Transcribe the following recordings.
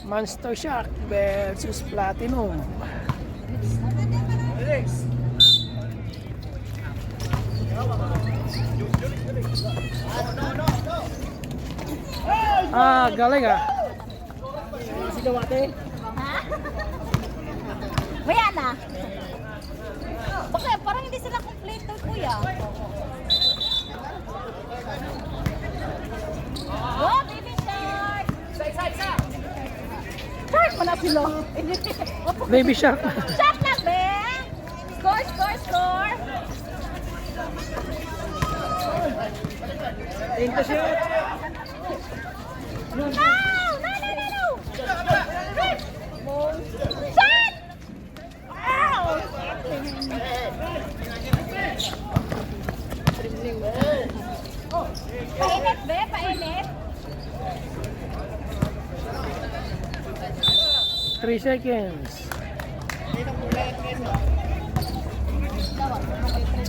Monster Shark versus Platinum. Ah, galing ah. Si Dawate. Ha? Maya na. Bakit? Parang hindi sila complete, kuya. Oh, baby shark! Shark mo na sila. Baby Shark. Shark na, be! Score, score, score! Thank you, sir. No! No, no, no, no! Shot! Ow! Painit, be, painit. 3 seconds.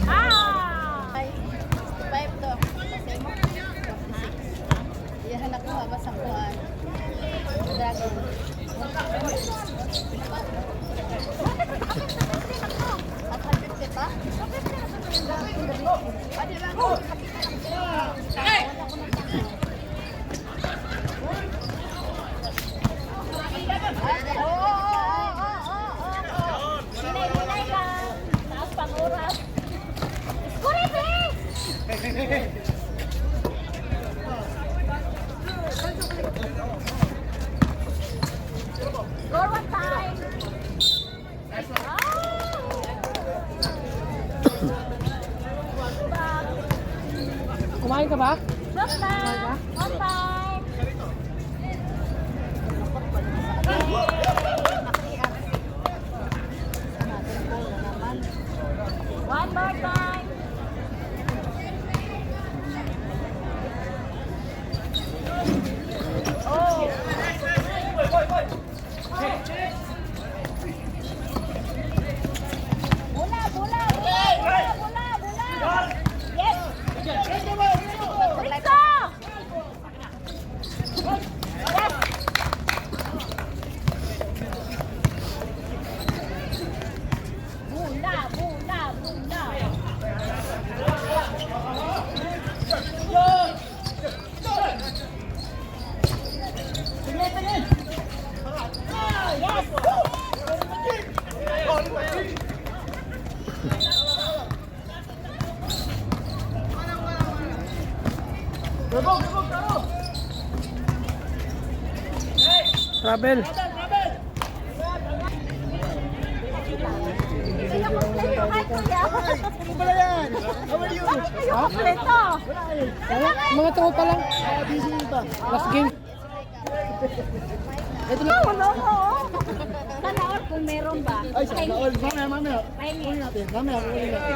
Ah! 5 to. Iyahan ako habas ang kuhaan. Dragon. At 150 pa? Pwede lang. Hinay-hinay lang. Taas pang oras. Kurit, eh! Score one time. Kumain ka ba? Stop na. One time. One more time. Oh. Bola, bola, bola, bola, bola. Yes. Let's go. Yes. Bola, bola, bola. Travel. Sino kompleto? Hi, kuya. Ano pala yan? How are you? Bakit kayo kompleto? Mga tropa lang. Busy pa. Last game. Ito na. Oo, no, oo. Sana all kung meron ba? Ay, sana all. Mamaya. Pahingi. Kunin natin. Mamaya, kunin natin.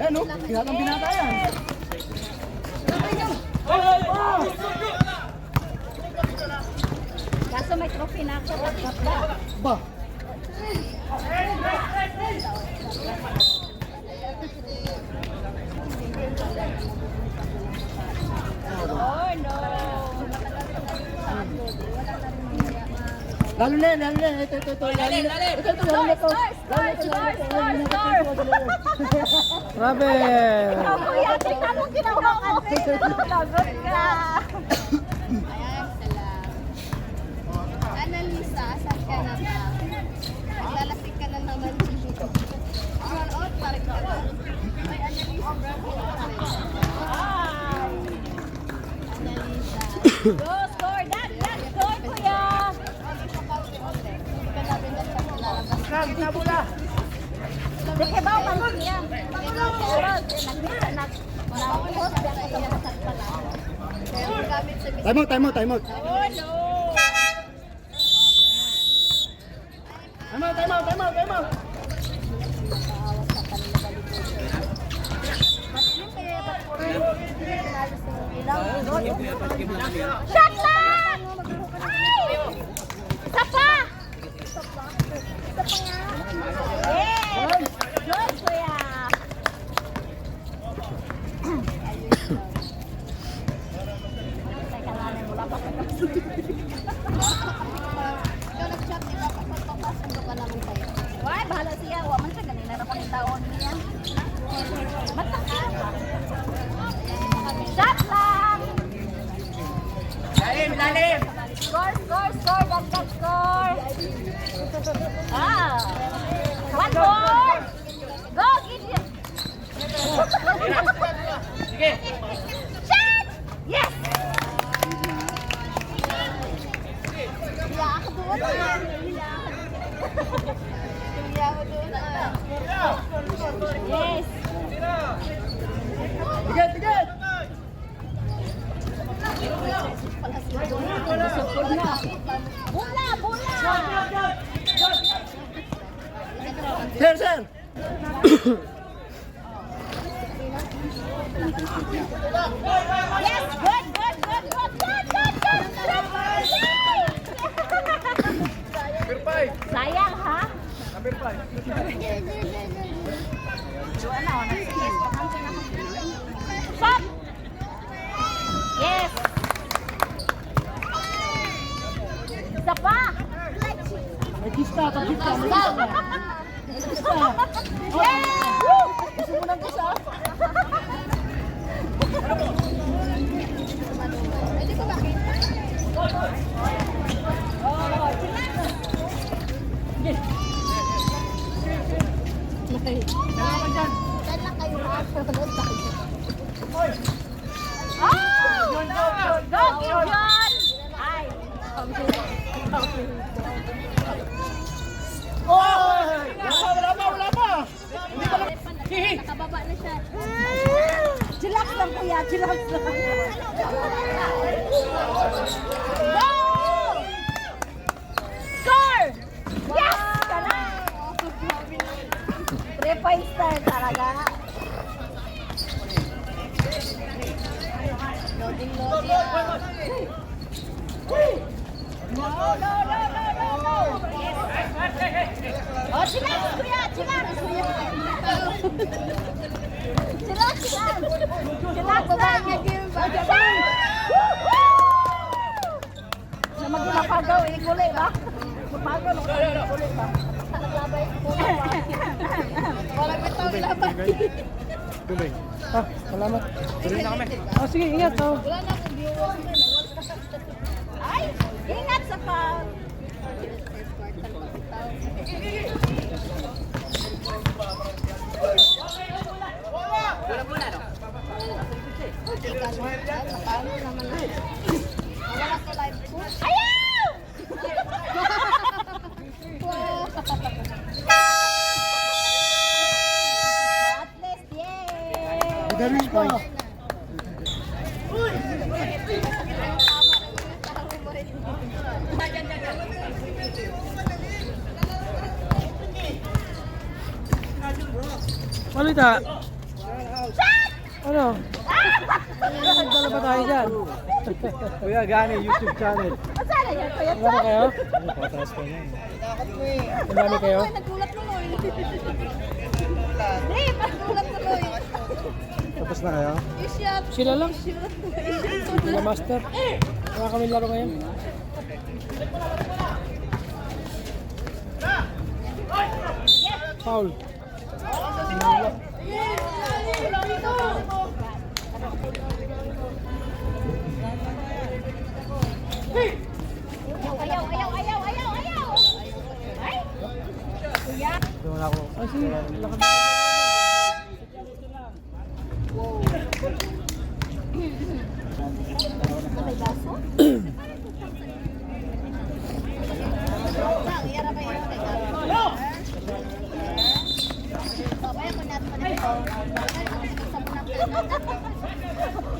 Ano? Kinatang binata yan. Kaso may trophy na ako. Ba? Oh, no. Lalo na yan, lalo na yan. Ito. Lalo na. Ito, lalo na to. Travel. Kuya, tingnan mo ginawa ko. Lagot ka. Ayan, salam. Annalisa, asan ka na ba? Naglalasik ka na naman. One out, parang ka ba? Ay, Annalisa, bravo. Annalisa. Go, score. That score, kuya. Sige ba, pangod niya. Nag-host ba ako sa masag pala? Pero gamit sa Time out. Oh, no. Time out. Shot lang! Ay! Isa pa! Yes! Good, kuya! Ikaw nag-chat, ikaw papapasok ka naman sa'yo. Why, bahala siya. Huwag man siya ganina na kung taon niya. Basta ka. Shot lang! Lalim! Score, score, score! Dagdag score! Ah! One more! Go, Gideon! Sige! Shot! Yes! Hiya ako doon. Hiya ako doon. Yes! Tigil, tigil! Bola, bola! Sir, sir! Yes, good, good, good, good, good, good, good. Yay! Sayang, ha? Stop! Yes! Isa pa! May kista, kapita. May kista. Yes! Gusto mo ng kista? Pwede ko makita? Saan lang kayo Go, Gideon! Ay! Oy! Wala pa! Nakababa na siya. Chillax lang kuya, chillax lang. Go! Score! Yes! Kana! 3 points star talaga. Loading, loading. No, no, no, no, no, no. Yes. Oh, chillax kuya, chillax. Chillax, chillax. Chillax lang. Sa magilapagaw, ikuli ba? Mapagaw, ikuli ba? Naglabay ko. Walang bitaw ilabay. Tuloy. Ah, salamat. Tuloy na kami. Oh, sige, ingat. Oh. Wala na akong viewers. Ay, ingat sa pa. Wala muna, no? Paano naman na? Wala ko live ko. Ayaw! At least, yay! Magaling pa. Malita. Ano? Nagdala ba tayo dyan? Kuya, gani YouTube channel. Masala yan, kuya Ano kayo? Pataas pa niya. Ang dami kayo? Ay, nagulat tuloy. Hey, nagulat tuloy. Tapos na kayo? I-shot. Sila lang. Sila master. Wala kami laro ngayon. Foul. Ayaw, ayaw, ayaw, ayaw, ayaw. Ay. Kuya. Doon ako. Ay, sige. Lakad. May baso?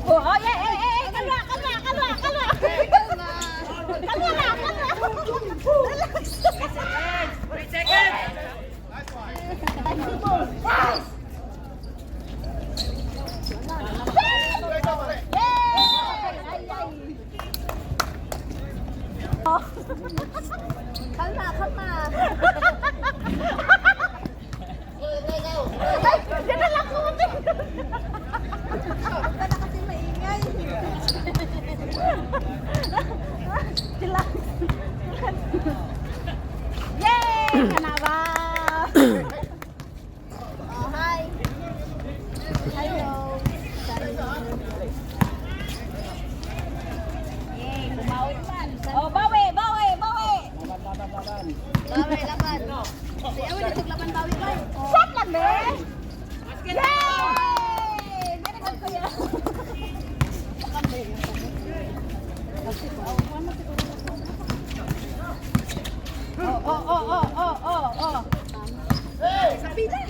Oh, oh, eh, kalma, kalma, kalma, kalma. Kalma na, kalma. Relax. 3 seconds! Kalma, kalma. Ay, dyan na lang kumapit. Huwag ka na kasi maingay. Sa pila.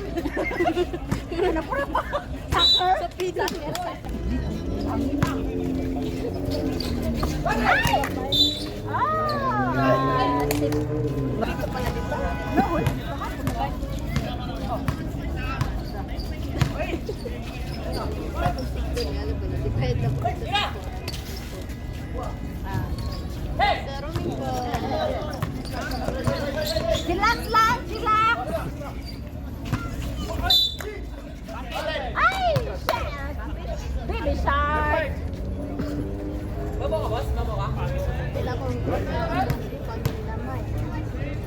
Ano pura pa? Soccer? Sa pila. Ay! Ah! Dito pala dito. No, Relax lang, relax. Ay, shit. Baby shark. Babo ka, boss? Babo ka? Sila kong pag-ilamay.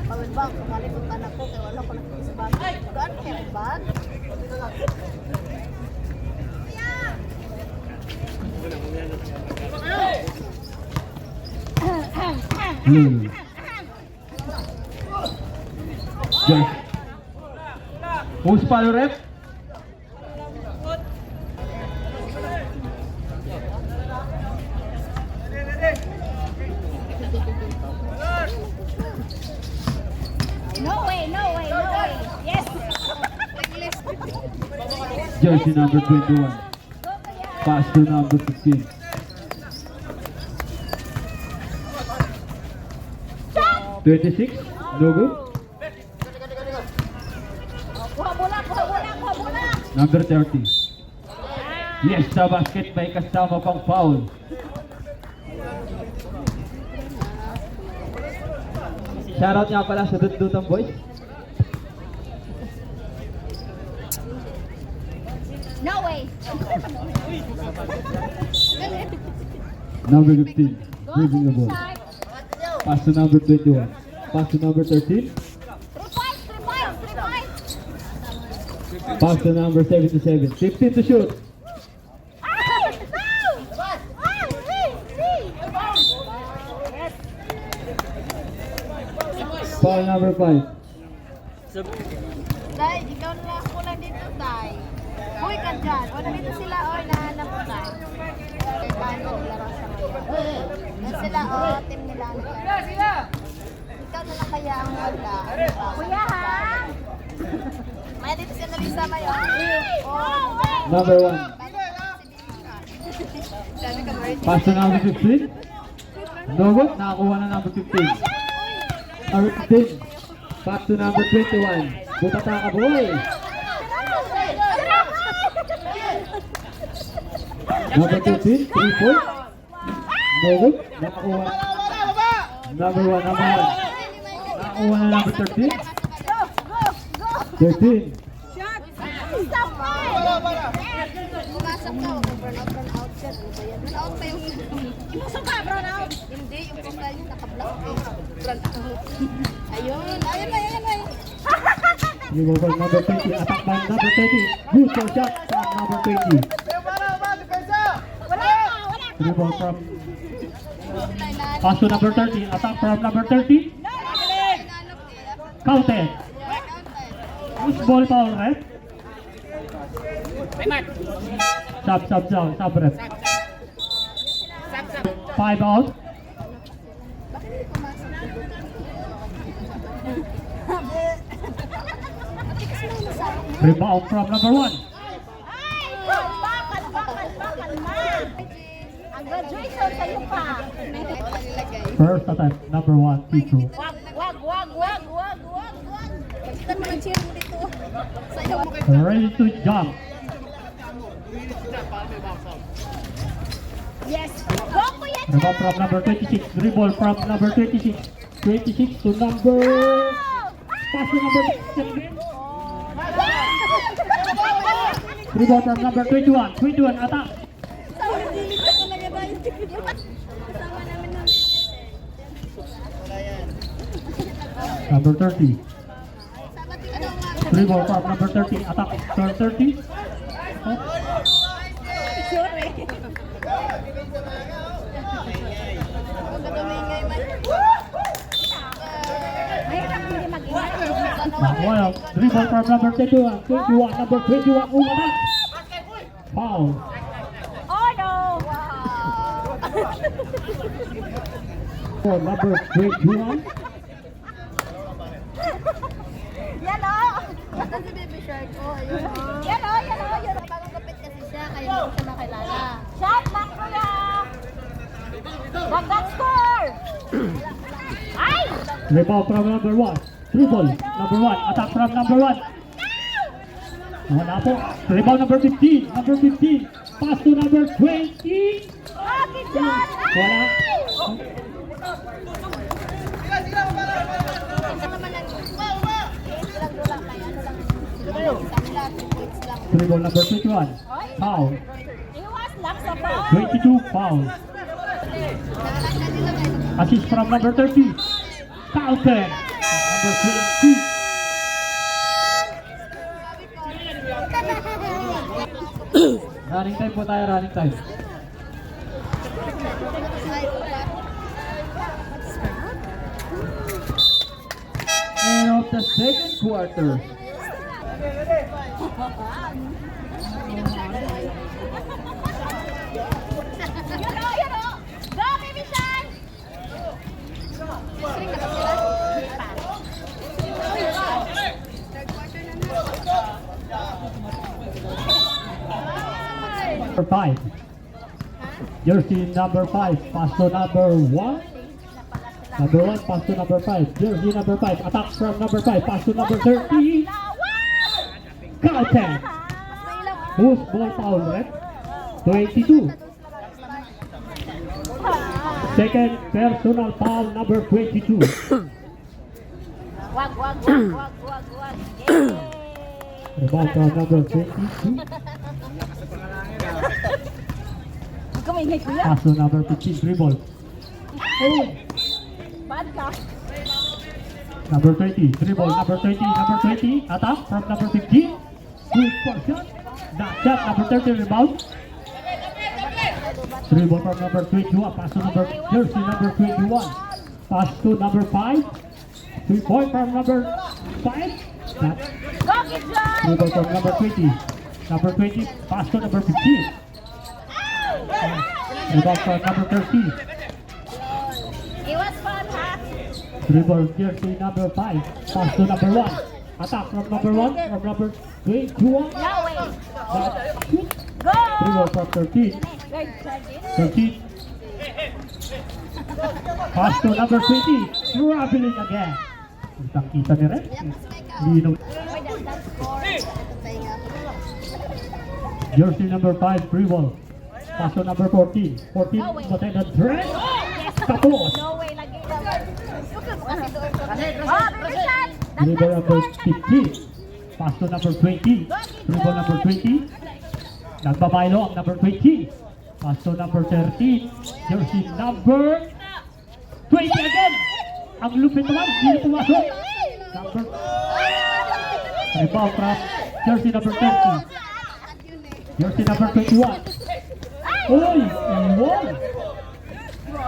Pawid ba, kumalit ang anak ko, kaya wala ko nakita sa bag. Gaan kaya ang bag? Blue. Yes. Who's follow rep? No way, no way, no way. Yes. Jersey number 21. Pass to number 15. Shot! 26. No good. Kuha bola, kuha bola, kuha bola. Number 30. Yes, sa basket may kasama pang foul. Shoutout nga pala sa Dutdutang Boys. No way. Number 15. Go Moving the baby ball. shark. Pass to number 21. Pass to number 13. 3 points, 3 points, 3 points. Pass to number 77. 15 to shoot. Ah! No! Ah, see. Yes. Foul number 5. Day, ikaw na lang ako lang dito, Day. Uy, ka dyan. O, nandito sila, o, nahanap ko na. Kaya paano naglaro sa ngayon. Yan sila, o, team nila. Ikaw na lang kaya ang wala. Kuya, ha? Maya dito si Annalisa Mayo. Number 1. Pass to number 15. No good. Nakakuha na number 15. Number 15. Pass to number 21. Butata ka, boy. Number 13. 3 points. No good. Nakakuha. Number 1. Number 1. Nakakuha na number 13. 13. Stop it! Pumasok ka, burn out siya. Burn out pa yung... Imusok ka, burn out! Hindi, yung profile niya naka-block eh. Burn out. Ayun, ayun, ayun, ayun. You over number 20. Attack by number 20. Good for shot from number 20. Wala! Dribble from pass to number 30. Attack from number 30. Counted. Push ball foul, right? Sub rep. 5 out. Bakit hindi pumasok? Rebound from number 1. Ay! Bakal ma! Ang graduation sa'yo pa. First attempt, number 1, Tito. Wag. Kita mo ng cheer mo dito. Sa'yo mo. Ready to jump. Yes! Go, Kuya Chan! Rebound from number 26. Dribble from number 26. 26 to number... Pass to number 27. Rebound from number 21. 21, attack. Number 30. Dribble from number 30. Attack. Turn 30. Well, dribble from number 21. 21, number 21. Oh, attack. Foul. Oh no! Wow! For number 21. Yan o! Basta si baby shark ko. Ayun o. Yan o, yan o. Yan o. Bagong kapit kasi siya, kaya hindi ko siya makilala. Shot lang kuya! Dagdag score! Ay! Rebound from number 1. Dribble. Number 1. Attack from number 1. Wala po. Rebound number 15. Number 15. Pass to number 20. Okay, John! Wala. Ito naman ang lang dula kay ano lang. Kanila, tickets lang. Dribble number 21. Foul. Iwas lang sa ball. 22. Foul. Nakakanta nila guys. Assist from number 30. Carlton. Number 20. Running time po tayo, running time. End of the second quarter. Yan o, yan o! Go, baby Shan! Sering na ba sila? Hindi pa. Number 5. Jersey number 5. Pass to number 1. Number 1, pass to number 5. Jersey number 5. Attack from number 5. Pass to number 30. Carlton. Who's ball foul, right? 22. Second personal foul, number 22. Wag, wag, wag, wag, wag, wag. Yay! Rebound from number 22. Huwag ka maingay, kuya. Pass to number 15. Dribble. Bad ka. Number 20. Dribble. Number 20. Number 20. Attack from number 15. Good for shot. That shot. Number 30. Rebound. Dribble from number 21. Pass to number jersey number 21. Pass to number 5. 3-point from number 5. That Go, Kid John! dribble from number 20. Number 20. Pass to number 15. Rebound from number 13. Iwas fun, ha? Dribble jersey number 5. Pass to number 1. Attack from number 1. From number 21. No way. That shoot. Go! Dribble from 13. Guard, charge it. 13. Pass to number 20. Traveling again. Kitang kita ni Red. Lino. Uy, dagdag score. Ito tayo nga. Jersey number 5. Dribble. Pass to number 14. 14. Matay na dress. Tapos. No way, lagi lang. Oh, baby Shan! Dribble Dagdag number score! 15. Pass to number 20. Dribble number 20. Nagbabaylo ang number 20. Pass to number 13. Jersey number 20 again. Ang lupit naman. Hindi pumasok. Number rebound from jersey number 30. Jersey number 21. Uy! Iwan!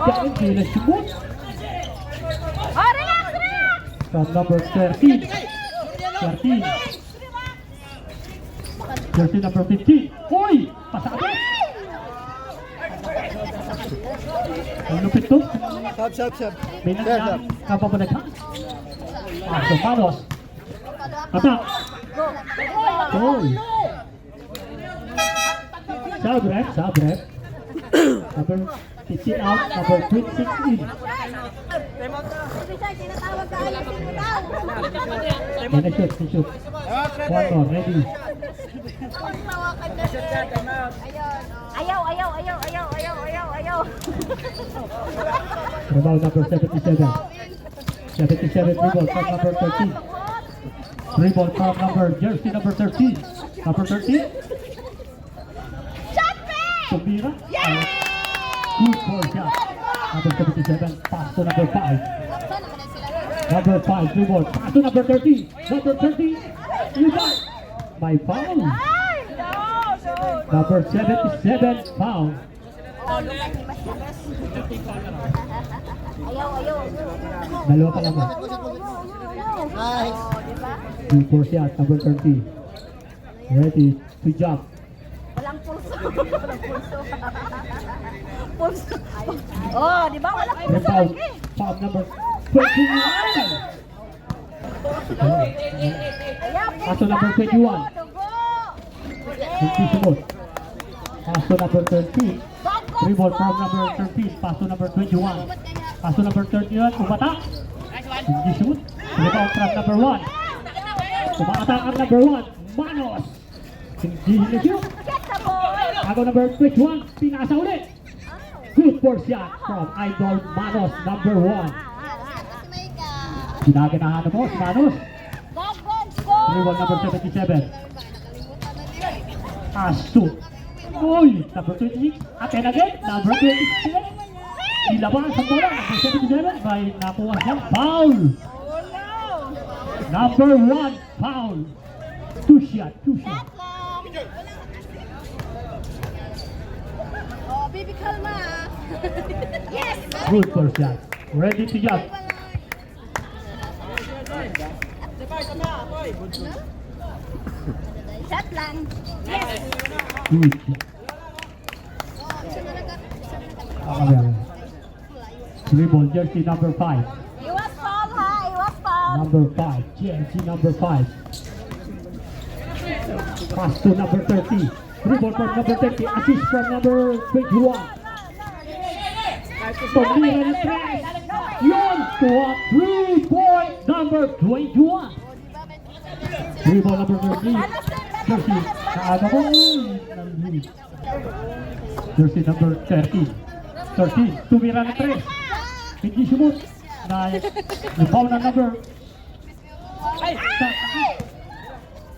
Dahil sila sumot. Oh, relax, relax! From number 13. 13. Jersey number 15. Uy! Pasabi! Ang lupit to. Sab, sab, sab. Bilang namin kapapadaghan. Paso palos. Attack. Uy! Sabrep, sabrep. Number 15 out, number 26 in. Baby Shan, tinatawag ka alas yung tao. Then I shoot. One more, ready. Tawakan na siya. Ayun, oh. Ayaw, ayaw, ayaw, ayaw, ayaw, ayaw, ayaw. Rebound number 77. 77 rebound from number 13. Rebound from number jersey number 13. Number 13. Shot me! Tumira. Good for shot. Number 77. Pass to number 5. Sana naman sila. Number 5 rebound. Pass to number 30. Number 30. Rebound. By foul. Ay, no, no. Number 77 foul. Oh, lumat ni Bas-Bas. Ayaw, ayaw. Dalawa pa lang ba? Ay. Oh, di ba? Good for shot. Number 30. Ready to jump. Walang pulso. Walang pulso. pulse. Oh, di ba? Wala pulse Rebound. lagi. Foul number 21. Ayan, Paso number 21. dugo. Hindi sumunod. Paso number 13. Bago Rebound from score. number 13. Paso number 21. Paso number 31. Umata. Hindi shoot. Rebound from number 1. Umatak ang number 1. Manos. Hindi na-shoot. Get the ball. Ako number 21. Pinasa ulit. Good for shot from Idol Manos, number 1. Pinaganahan mo si Manos. Bago score. Rebound number 77. Shoot. Uy, number 26. Aten again. Number 26. Ilabas ang bola. Number 77. May nakuha siya. Foul. Number 1. Foul. Two shot. Oh, baby, kalma. Yes. Good for shot. Ready to jump. Shot lang. Yes. Good shot. Rebound jersey number 5. Iwas foul ha. Iwas foul. Number 5. Jersey number 5. Pass to number 30. Rebound from number 30. Assist from number 21. Tumira ng 3. Yun! To a 3-point number 21. Rebound number 30. Jersey. Kaaga mo. Jersey number 13. 13. Tumira ng 3. Hindi sumut. Rebound ng number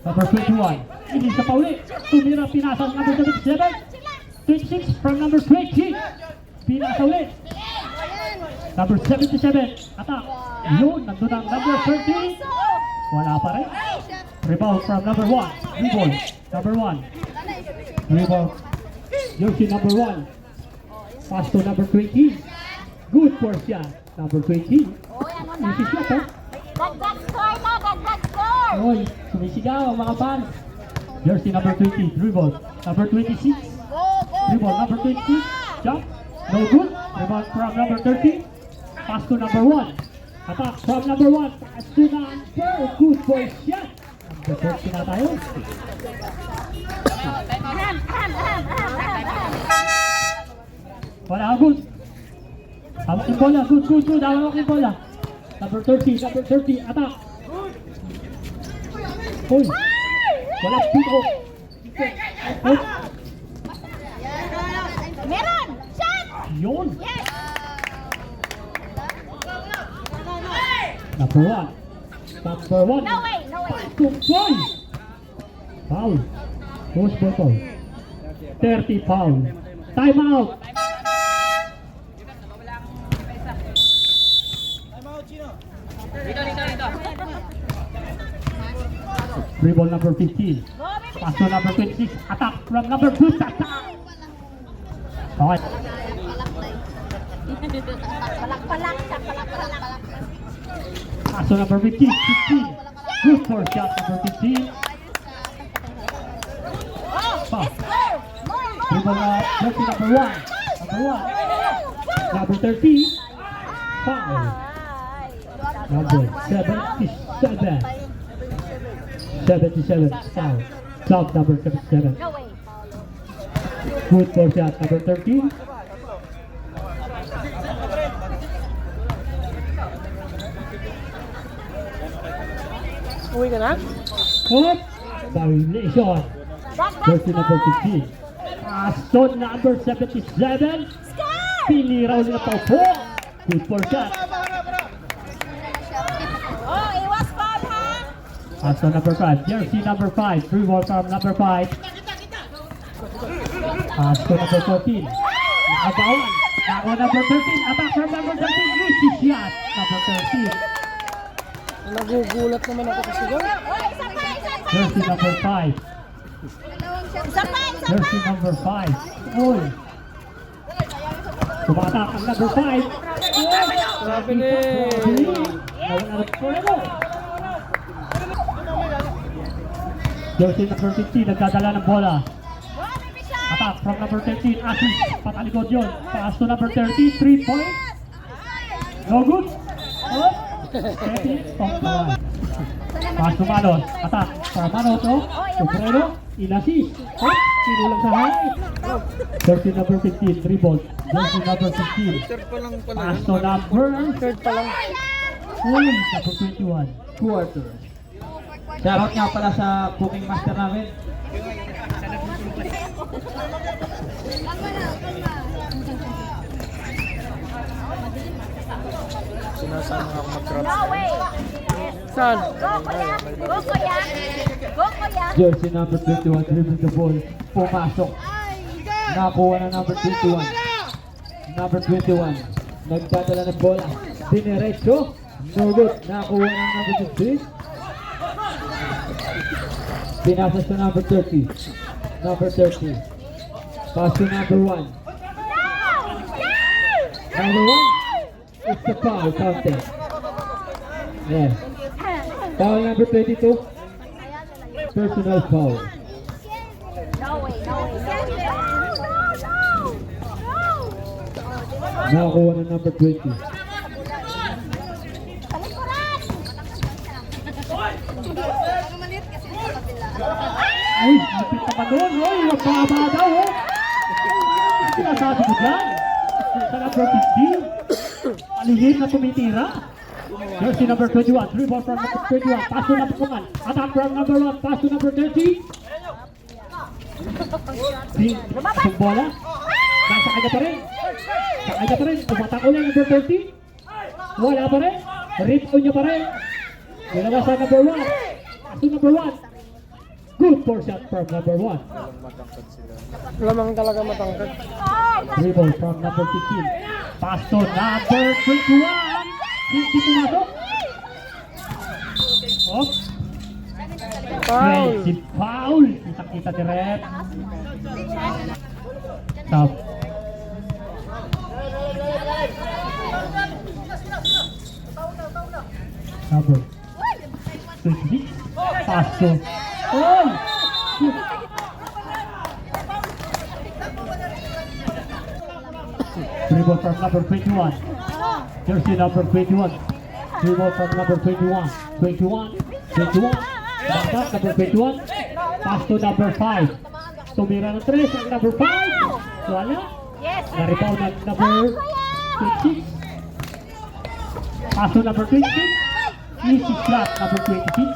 number 21. Ini sa pauli. Tumira pinasa ng number 27. 26 from number 20. Pinasa ulit. Number 77. Attack. Yun. Nandun ang number 30. Wala pa rin. Rebound from number 1. Rebound. Number 1. Rebound. Jersey number 1. Pass to number 20. Good for shot. Number 20. Easy shot, ha? Dagdag score na. Dagdag score. Oy, sumisigaw ang mga fans. Jersey number 20, rebound. Number 26, Go, go, rebound. Number 26, jump. No good. Rebound from number 30. Pass to number 1. Attack from number 1. Pass to number. Good for shot. Number 30 na tayo. Wala, good. Hawak yung bola. Good. Hawak yung bola. Number 30, attack. Uy. Wala, pito. Meron. Shot. Yun. Yes. Number 1. Number 1. No way. No way. Good boy. Foul. Post ball foul. 30 foul. Time out. Rebound number 15. Go, baby. Pass to number 26. Attack from number 2. Attack. Okay. Palak. Shot. Palak. Pass to number 15. Good for shot number 15. Foul. More. Rebound jersey number 1. Number 30. Foul. Number 77. 77. Foul. Foul number 77. No way. Good for shot number 13. Uwi ka na? Good. Violation. Jersey number 15. Paso number 77. Piniraw nila pa po. Good for shot. Oh, iwas foul ha. Paso number 5. Jersey number 5. Free ball from number 5. Paso number 14. Nakabawan. Ako number 13. Attack from number 13. Easy shot. Number 13. Nagugulat naman ako kasi doon. Isa pa. Jersey number 5. Isa pa. Jersey number 5. Uy. Tumatak ang number 5. Grabe na Jersey number 15. Nagdadala ng bola. Go, baby shot. Attack from number 13, assist. Patalikod yun. Pass to number 30, 3 points. No good. Oh. Steady. Pass to Manos. Attack. Para Manos to. Sobrero. In-assist. Oh. Sinulang sa high. 13 number 15, 3 balls. Jersey number 16. Pass to number Third pa lang. number 21. Quarter. Shoutout nga pala sa cooking master namin. Sinasama ako mag-crop. No way. Saan? Go, kuya. Go, kuya. Go, kuya. Jersey number 21, dribble the ball. Pumasok. Nakuha na number 21. Number 21. Nagdadala ng bola. Dinerecho. No good. Nakuha na number 16. Pinasas to number 30. Number 30. Pass to number 1. Number 1. It's a foul counted. Yeah. Foul number 22. Personal foul. No way, no way, no way. No. Nakakuha na number 20. Uy, napit naman doon. Uy, mababa daw. Oh. Sinasabi ko dyan. Sa number 15. Alihim na tumitira. Jersey number 21. 3 ball from number 21. Pass to number 1. Attack from number 1. Pass to number 30. Yung bola. Nasa kanya pa rin. Sa kanya pa rin. Tumatak ulit number 30. Wala pa rin. Rip-on niya pa rin. Nilabas sa number 1. Pass to number 1. Good for shot from number 1. Lamang talaga matangkad. Dribble from number 15. Pass to number 21. Hindi pumasok. Oh, Foul. crazy foul. Kita-kita ni Rep. Stop. Number 26. Pass to. Oh! Dribble from number 21. Jersey number 21. Dribble from number 21. 21. 21. Back up, number 21. Pass to number 5. Tumira ng 3 ang number 5. Wala. Yes. Na-rebound ng number 26. Pass to number 26. Easy shot, number 26.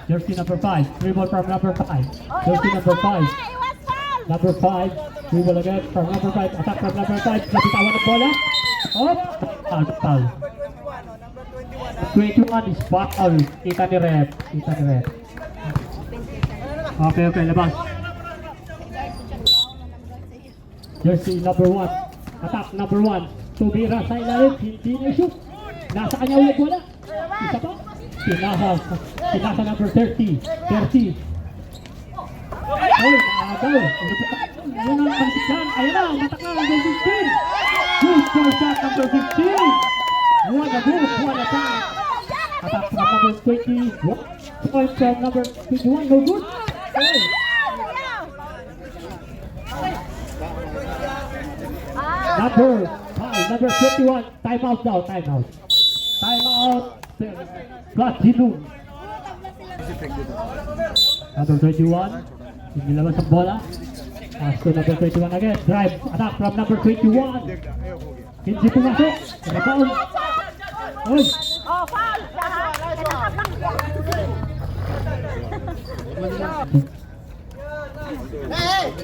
Jersey number 5. Dribble from number 5. Jersey number 5. Number 5. Dribble again from number 5. Attack from number 5. Nabitawan ng bola. Up. Foul. 21 is foul. Kita ni Rep. Kita ni Rep. Okay, okay. Labas. Jersey number 1. Attack number 1. Tumira sa ilalim. Hindi na shoot. Nasa kanya ulit bola. Isa pa. Pinasa number 30. 30. Oy, naagaw. Ayun ang pansikan. Ayun na, matakal. Number 15. Good for shot number 15. One a move, one attack. Attack from number 20. Point from number 21. No good. Oy. Number 21. Time out now. Time out. Time out. Platinum. Number 21. Nilabas ang bola. Pass to number 21 again. Drive. Attack from number 21. Hindi pumasok. Rebound. Oy. Oh, foul.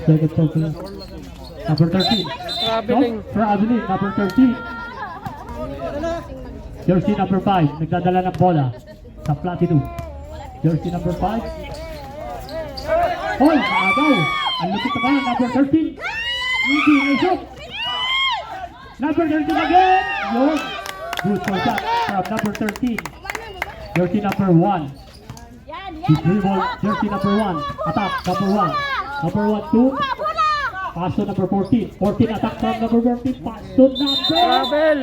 Second foul. Number 13. Traveling. Traveling. Number 13. Jersey number 5. Nagdadala ng bola sa Platinum. Jersey number 5. Oy, maagaw. Ang lupit naman. Number 13. Hindi na shoot. Number 13 again. Yun. Good for shot from number 13. Jersey number 1. Dribble. Jersey number 1. Attack. Number 1. Number 1, 2. Pass to number 14. 14 attack from number 14. Pass to number. Travel.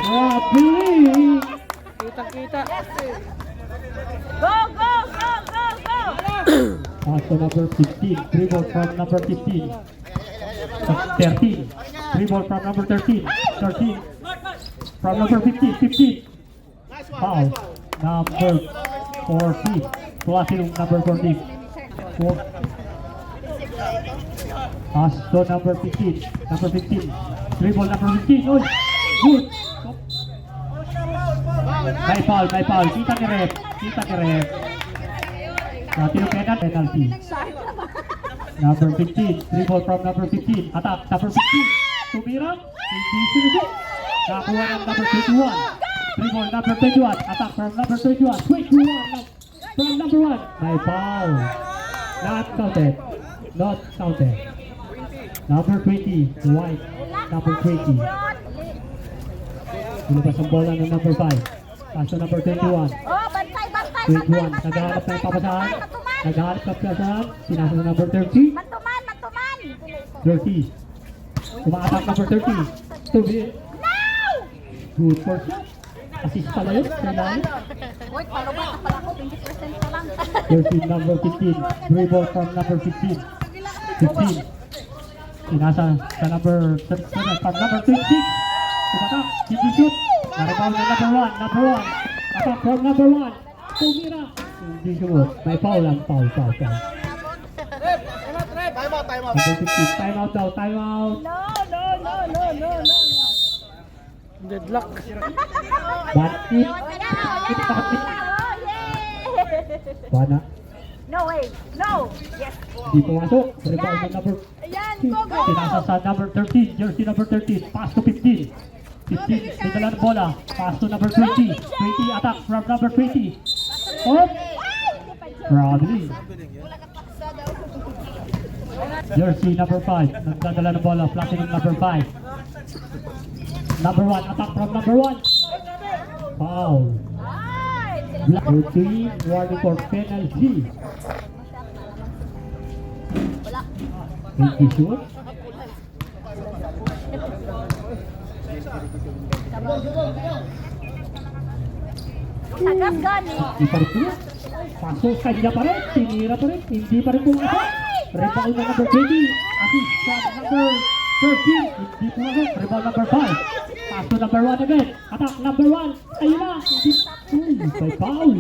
Traveling. Kita-kita. Go, go, go, go, go. Pass to number 15. Dribble from number 15. 13. Dribble from number 13. 13. From number 15. 15. Foul. Number 14. Plus yung number 14. Pass to number 15. Number 15. Dribble number 15. Uy! Good! May foul, may foul. Kita ni ref. Kita ni ref. Tino penalty. Number 15. Dribble from number 15. Attack. Number 15. Tumira. Hindi sinusok. Nakuha ng number 21. Dribble number 21. Attack from number 21. 21. From number 1. May foul. Not counted. Not counted. Number 20. White. Number 20. Lumabas ang bola ng number 5. Pass to number 21. Oh, bantay, bantay, 21. Naghahanap ng papasahan. Naghahanap ng papasahan. Pinasa ng number 30. Mantuman, mantuman. 30. Umaatak number 30. Tubi. Good for shot. Assist pala yun. Kailangan. Uy, palubat na pala ako, 20% pa lang. 13, number 15. Dribble from number 15. 15. Pinasa sa number 37. From number 26. Tumatak. Hindi shoot. Naribaw na number 1. Number 1. Attack from number 1. Tumira. Hindi shoot. May foul lang. Foul. Number 16. Time out daw. Time out. No. Deadlock. But it. Oh, yay! Bana. No way. No. Yes. Di pumasok. Rebound ng number Ayan, go, go. Pinasa sa number 13. Jersey number 13. Pass to 15. 15. May dala ng bola. Pass to number 20. 20 attack from number 20. Oh! Probably. Jersey number 5. Nagdadala ng bola. Platinum number 5. Number 1. Attack from number 1. Foul. Ay, Black team warning for penalty. Hindi shoot. Sagap gani. Di pa rin sila. Pasok kanya pa rin. Tinira pa rin. Hindi pa rin pumasok. Rebound na number 20. Assist from number 13. Hindi pumasok. Rebound number 5. Pass to number 1 again. Attack number 1. Ayun na. Hindi. Uy, may foul.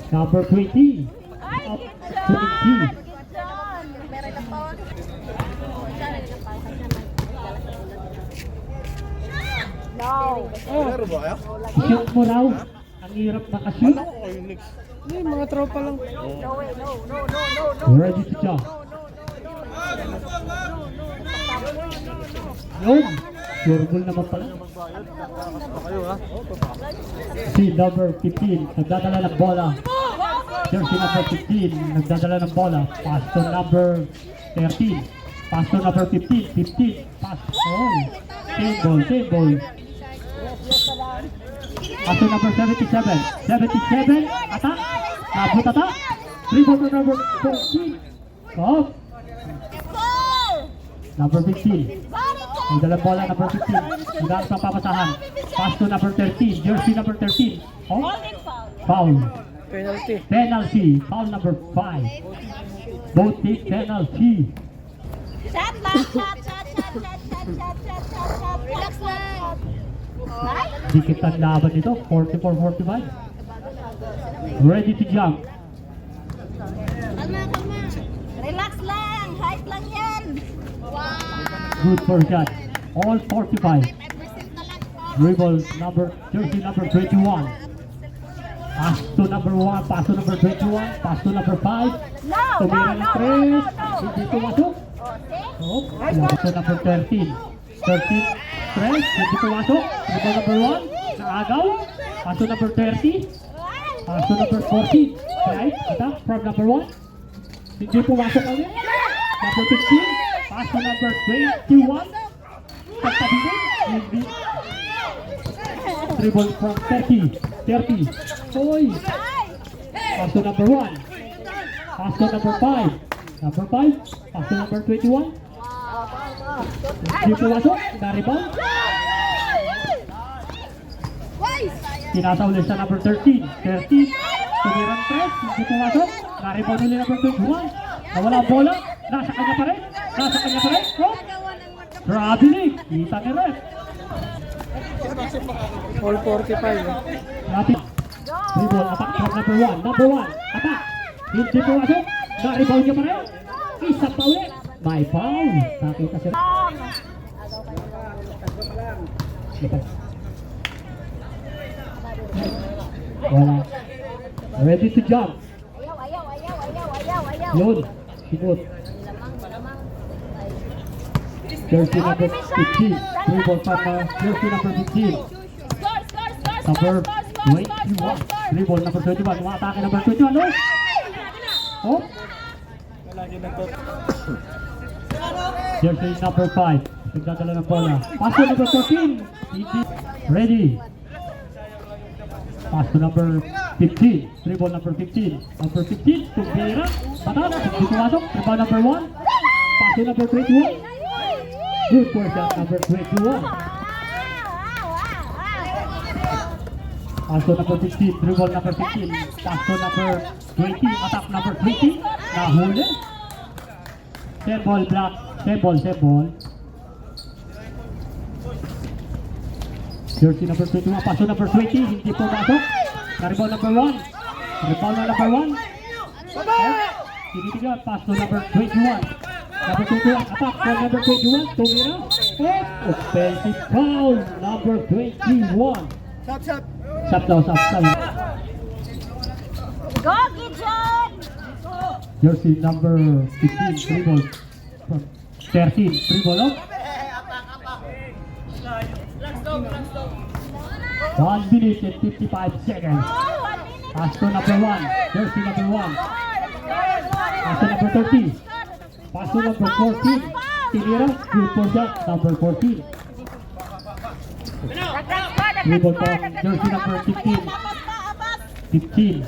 Number 20. Ay, Up good to job. 20. Good job. Meron na pa. No. Shoot mo raw. Ang hirap nakashoot. Hindi, mga tropa lang. No way. No. Ready to jump. Yun. Sure ball naman pala. Si number 15. Nagdadala ng bola. Jersey number 15. Nagdadala ng bola. Pass to number 13. Pass to number 15. 15. Pass. Oh. Same ball. Pass to number 77. 77. Attack. Nabot attack. Dribble to number 14. Off. Goal. Number 15. Ang dalang bola number 15. Hanggang sa papasahan. Pass to number 13. Jersey number 13. Oh. Holding foul. Foul. Penalty. Penalty. Foul number 5. Both take penalty. Shot lang. Shot. Relax lang. Ay. Dikit ang laban nito. 44-45. Ready to jump. Kalma. Relax lang. Height lang yan. Wow. Good for shot. All 45. Dribble number jersey number 21. Pass to number 1. Pass to number 21. Pass to number 5. No. Tumira ng 3. Hindi pumasok. Oh, see? Oh, pass to number 13. 13. Press. Hindi pumasok. Dribble number 1. Naagaw. Pass to number 30. Pass to number 14. Right. Attack from number 1. Hindi pumasok ulit. Number 15. Pass to number 21. Pagtabi din. Hindi. Dribble from 30. 30. Oy. Pass to number 1. Pass to number 5. Number 5. Pass to number 21. Hindi pumasok. Na-rebound. Pinasa ulit sa number 13. 13. Tumirang press. Hindi pumasok. Na-rebound nila number 21. Nawala ang bola. Nasa kanya pa rin. Nasa kanya pa rin. Oh! Traveling. Kita ni Red. All 45. Lapit. Rebound. Attack from number 1. Number 1. Attack. Hindi pumasok. Na-rebound niya pa rin. Isa pa ulit. May foul. Nakita si Red. Wala. Ready to jump. Yun. Sigot. Jersey number 15. Dribble from jersey number 15. Number 21. Dribble number 21. Umatake number 21. Oh! Oh! Jersey number 5. Nagdadala ng bola. Pass to number 14. Ready. Pass to number 15. Dribble number 15. Number 15. Tumbira. Patas. Hindi pumasok. Dribble number 1. Pass to number 21. Good for shot number 21. Pass to number 15. Dribble number 15. Pass to number 20. Attack number 20. Nahuli. Set ball block. Set ball. Jersey number 21, pass to number 20, hindi pumasok. Na-rebound number 1. Rebound na number 1. Tinitigan, pass to number 21. Number 21, attack from number 21, tumira. Offensive foul, number 21. Shot daw. Go, Gideon! Jersey number 15, dribble from 13, dribble up. 1 minute and 55 seconds. Pass to number 1. Jersey number 1. Pass to number 30. Pass to number 14. Tinira. Good for shot. Number 14. Dribble from jersey number 15. 15.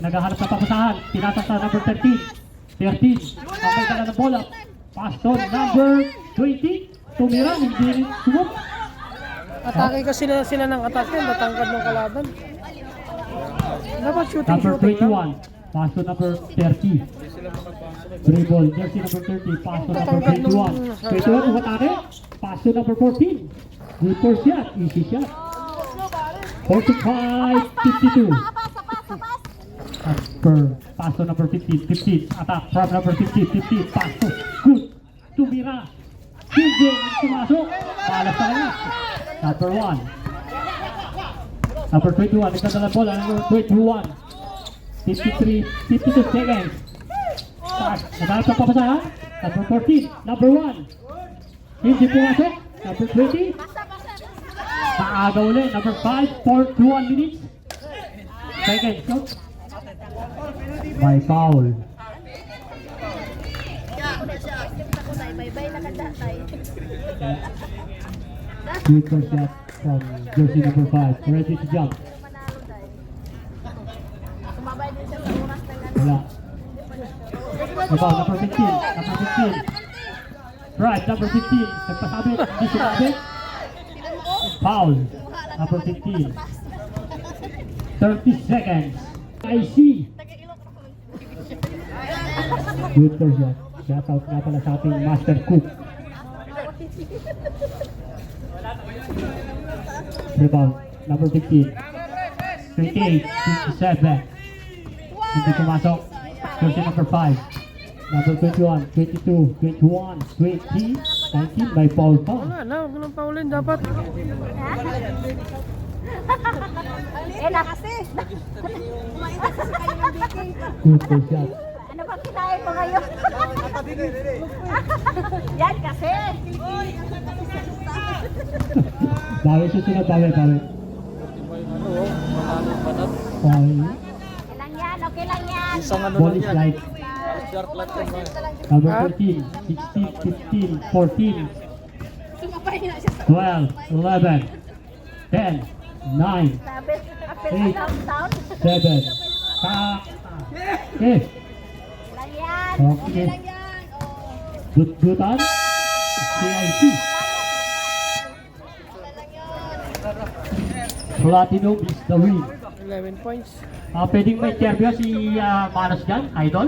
Naghahanap ng papasahan. Tinatak sa number 13. 13. Ang may dala ng bola. Pass to number 20. Tumira. Hindi sumot. Atake kasi sila ng atake, natangkad ng kalaban. Dapat shooting Number lang. 21, pass to number 30. Dribble, jersey number 30, pass to number 21. 21, umatake, pass to number 14. Good for shot, easy shot. 45-52. Pass to number 15, attack from number 15, pass to, good. Tumira. Hindi, tumasok. Palas sa kanya. Number 1. Number 21, nagdadala ng bola. Number 21. 52 seconds. Naghanap ng papasahan. Number 14. Number 1. Hindi pumasok. Number 20. Maaga ulit. Number 5. 41 minutes. Seconds. By foul. Good for shot from jersey number 5. Ready to jump. Wala. Rebound number 15. Number 15. Right, number 15. Nagpasabit. Hindi sumabit. Foul. Number 15. 30 seconds. I see. Good for shot. Shout out nga pala sa ating Master Cook. Rebound, number 15. 28, 57. Hindi pumasok. Jersey number 5. Number 21, 22, 21, 20, 19 by foul foul. Wala na, huwag nang paulin dapat. Na kasi. Good for shot. Ano bang kinain mo ngayon? Yan kasi. Bawi susunod, bawi. Okay lang yan. Ball is like number 13, 16, 15, 14, 12, 11, 10, 9, Sabi, apel Eight. sa downtown. 7. Okay. Lang yan. Okay. Lang yan. Oh. Dut-dutan. CIC. Lang yan. Platinum is the win. 11 points. Pwedeng may interview si Manos dyan, idol?